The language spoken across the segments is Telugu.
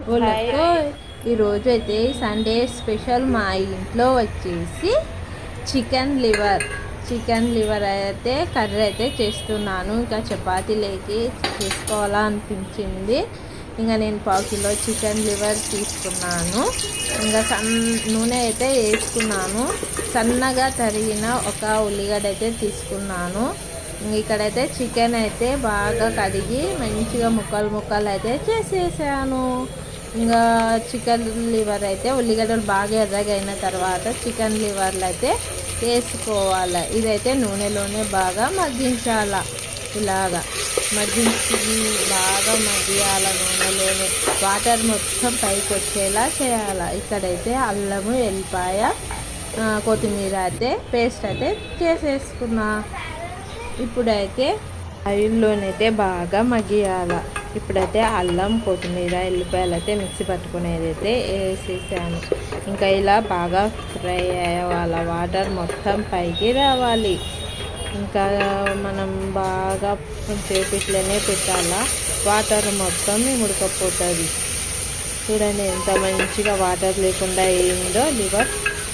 వాళ్ళకు ఈరోజు అయితే సండే స్పెషల్ మా ఇంట్లో వచ్చేసి చికెన్ లివర్ అయితే కర్రీ అయితే చేస్తున్నాను. ఇంకా చపాతీలోకి చేసుకోవాలా అనిపించింది. ఇంకా నేను 1/2 కిలో చికెన్ లివర్ తీసుకున్నాను. ఇంకా నూనె అయితే వేసుకున్నాను. సన్నగా తరిగిన ఒక ఉల్లిగడ్డ అయితే తీసుకున్నాను. ఇక్కడైతే చికెన్ అయితే బాగా కడిగి మంచిగా ముక్కలు అయితే చేసేసాను. ఇంకా చికెన్ లివర్ అయితే ఉల్లిగడ్డలు బాగా ఎర్రగా అయిన తర్వాత చికెన్ లివర్లు అయితే వేసుకోవాలి. ఇదైతే నూనెలోనే బాగా మగ్గించాల. ఇలాగా మగ్గించి బాగా మగ్గియాల. నూనెలోనే వాటర్ మొత్తం పైకి వచ్చేలా చేయాలి. ఇక్కడైతే అల్లము, ఎల్లిపాయ, కొత్తిమీర అయితే పేస్ట్ అయితే చేసేసుకున్నా. ఇప్పుడైతే ఆయిల్లోనైతే బాగా మగ్గియాల. ఇప్పుడైతే అల్లం, కొత్తిమీర, ఎల్లిపాయలు అయితే మిక్సీ పట్టుకునేది అయితే వేసేసాను. ఇంకా ఇలా బాగా ఫ్రై అయ్యేవాళ్ళ వాటర్ మొత్తం పైకి రావాలి. ఇంకా మనం బాగా కొంచెంసేపు ఇట్లనే పెట్టాలా. వాటర్ మొత్తం ఉడకపోతుంది. చూడండి ఎంత మంచిగా వాటర్ లేకుండా అయిందో లివర్.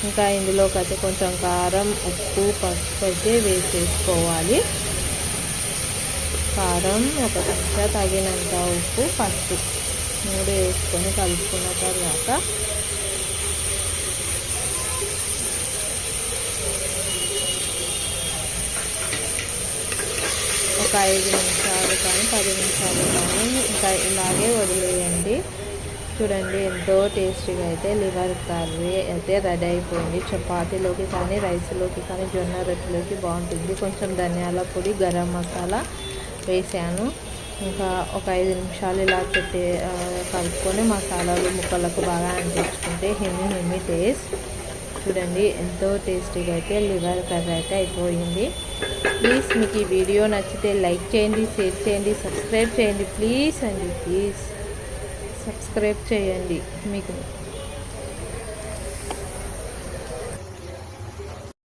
ఇంకా ఇందులోకి అయితే కొంచెం కారం, ఉప్పు, పసుపు అయితే వేసేసుకోవాలి. కారం, ఒక చెంచా తగినంత ఉప్పు, పసుపు 3 వేసుకొని కలుపుకున్న తర్వాత ఒక 5 నిమిషాలు కానీ 10 నిమిషాలు కానీ ఇంకా ఇలాగే వదిలేయండి. చూడండి ఎంతో టేస్టీగా అయితే లివర్ కర్రీ అయితే రెడీ అయిపోయింది. చపాతీలోకి కానీ, రైస్లోకి కానీ, జొన్న రొట్టెలోకి బాగుంటుంది. కొంచెం ధనియాల పొడి, గరం మసాలా వేసాను. ఇంకా ఒక 5 నిమిషాలు ఇలా కలుపుకొని మసాలాలు ముక్కలకు బాగా అంటించుకుంటే హిమ్మి టేస్ట్. చూడండి ఎంతో టేస్టీగా అయితే లివర్ కర్రీ అయితే అయిపోయింది. ప్లీజ్ మీకు ఈ వీడియో నచ్చితే లైక్ చేయండి, షేర్ చేయండి, సబ్స్క్రైబ్ చేయండి. ప్లీజ్ సబ్స్క్రైబ్ చేయండి. మీకు